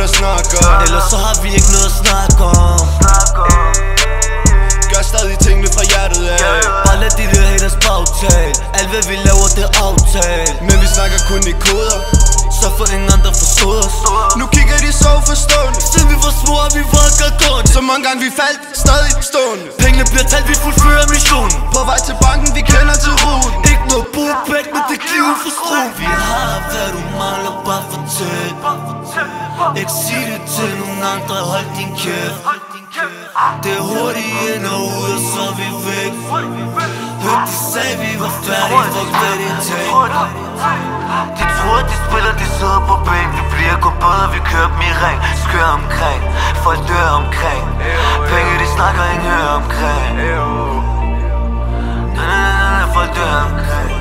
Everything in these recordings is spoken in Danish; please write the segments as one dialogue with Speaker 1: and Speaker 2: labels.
Speaker 1: der snakker.
Speaker 2: Ellers så har vi ikke noget at snakke om.
Speaker 1: Gør stadig tingene fra hjertet af.
Speaker 2: Bare lad de der haters bagtale. Alt hvad vi laver det er aftale.
Speaker 1: Men vi snakker kun i koder,
Speaker 2: så for ingen andre forstod os.
Speaker 1: Nu kigger de så forstående.
Speaker 2: Siden vi var små og vi var gående.
Speaker 1: Så mange gange vi faldt, stadig stående.
Speaker 2: Pengene bliver talt, vi fuldfører missionen.
Speaker 1: På vej til banken, vi kender til ruten.
Speaker 2: Ikke noget bordbæk, men det giver for strøm. Vi har hvad du mangler, bare fortæl. Ikke sig det til nogen andre, hold din kæft. Det er hurtigt ind og ud, og så er vi væk. Hørte de sagde vi var færdige, fuck hvad de tænkte. De tror de spiller, de sidder på bænk. Vi bliver kun bedre, vi kører dem i ring. Skør omkring, folk dør omkring. Penge de snakker, ingen hører omkring. Folk dør omkring.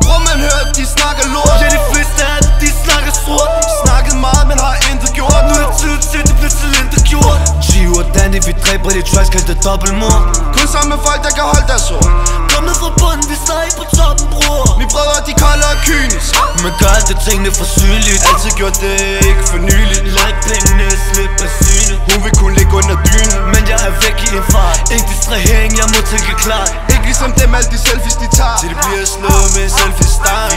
Speaker 1: Hvor man hører, de snakker lort.
Speaker 2: Ja, de fleste af dem, de snakker sort.
Speaker 1: Snakkede meget, men har intet gjort.
Speaker 2: Nu er det tid til, det bliver til intet gjort. Gio og Danny, vi dræber de tracks, kaldt det dobbeltmord.
Speaker 1: Kun sammen med folk, der kan holde deres ord.
Speaker 2: Kom ned fra bunden, vi står ikke på toppen, bror.
Speaker 1: Mine brødre, de kolder og kynisk.
Speaker 2: Men gør alt det tingene for synligt.
Speaker 1: Altid gjort det, ikke for nyligt.
Speaker 2: Lad pengene slippe af syne.
Speaker 1: Hun vil kunne ligge under dynen,
Speaker 2: men jeg er væk i en fart. Ingen distrahering, jeg må tænke klart.
Speaker 1: Ikke ligesom dem, alle de selfies de tager. Til det bliver slået med en selfie-stang.